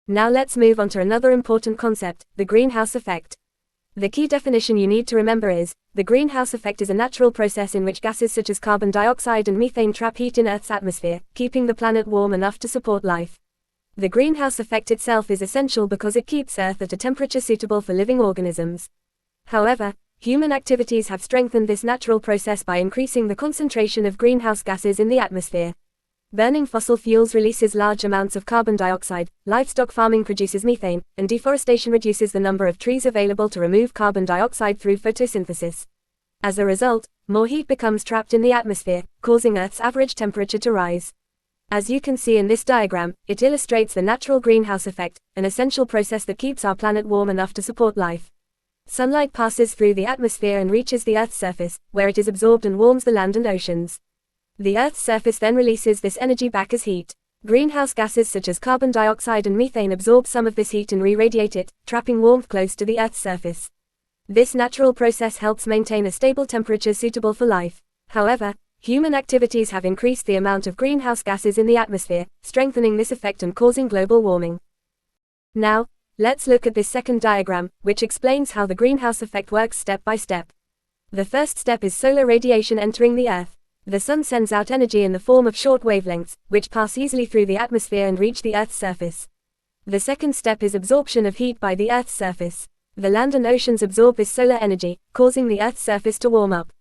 Now let's move on to another important concept, the greenhouse effect. The key definition you need to remember is, the greenhouse effect is a natural process in which gases such as carbon dioxide and methane trap heat in Earth's atmosphere, keeping the planet warm enough to support life. The greenhouse effect itself is essential because it keeps Earth at a temperature suitable for living organisms. However, human activities have strengthened this natural process by increasing the concentration of greenhouse gases in the atmosphere. Burning fossil fuels releases large amounts of carbon dioxide, livestock farming produces methane, and deforestation reduces the number of trees available to remove carbon dioxide through photosynthesis. As a result, more heat becomes trapped in the atmosphere, causing Earth's average temperature to rise. As you can see in this diagram, it illustrates the natural greenhouse effect, an essential process that keeps our planet warm enough to support life. Sunlight passes through the atmosphere and reaches the Earth's surface, where it is absorbed and warms the land and oceans. The Earth's surface then releases this energy back as heat. Greenhouse gases such as carbon dioxide and methane absorb some of this heat and re-radiate it, trapping warmth close to the Earth's surface. This natural process helps maintain a stable temperature suitable for life. However, human activities have increased the amount of greenhouse gases in the atmosphere, strengthening this effect and causing global warming. Now, let's look at this second diagram, which explains how the greenhouse effect works step by step. The first step is solar radiation entering the Earth. The sun sends out energy in the form of short wavelengths, which pass easily through the atmosphere and reach the Earth's surface. The second step is absorption of heat by the Earth's surface. The land and oceans absorb this solar energy, causing the Earth's surface to warm up.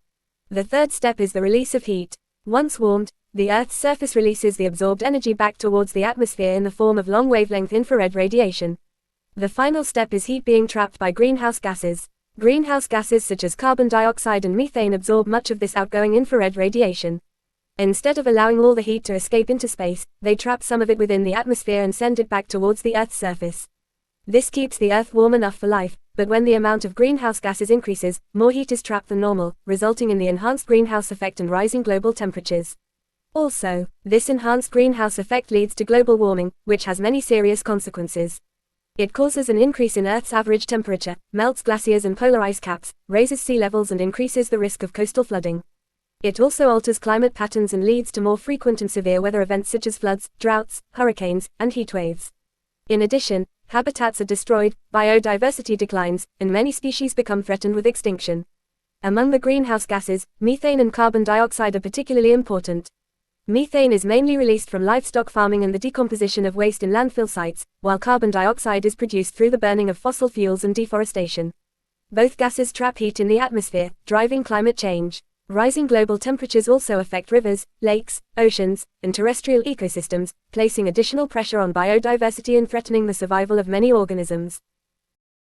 The third step is the release of heat. Once warmed, the Earth's surface releases the absorbed energy back towards the atmosphere in the form of long-wavelength infrared radiation. The final step is heat being trapped by greenhouse gases. Greenhouse gases such as carbon dioxide and methane absorb much of this outgoing infrared radiation. Instead of allowing all the heat to escape into space, they trap some of it within the atmosphere and send it back towards the Earth's surface. This keeps the Earth warm enough for life, but when the amount of greenhouse gases increases, more heat is trapped than normal, resulting in the enhanced greenhouse effect and rising global temperatures. Also, this enhanced greenhouse effect leads to global warming, which has many serious consequences. It causes an increase in Earth's average temperature, melts glaciers and polar ice caps, raises sea levels and increases the risk of coastal flooding. It also alters climate patterns and leads to more frequent and severe weather events such as floods, droughts, hurricanes, and heat waves. In addition, habitats are destroyed, biodiversity declines, and many species become threatened with extinction. Among the greenhouse gases, methane and carbon dioxide are particularly important. Methane is mainly released from livestock farming and the decomposition of waste in landfill sites, while carbon dioxide is produced through the burning of fossil fuels and deforestation. Both gases trap heat in the atmosphere, driving climate change. Rising global temperatures also affect rivers, lakes, oceans, and terrestrial ecosystems, placing additional pressure on biodiversity and threatening the survival of many organisms.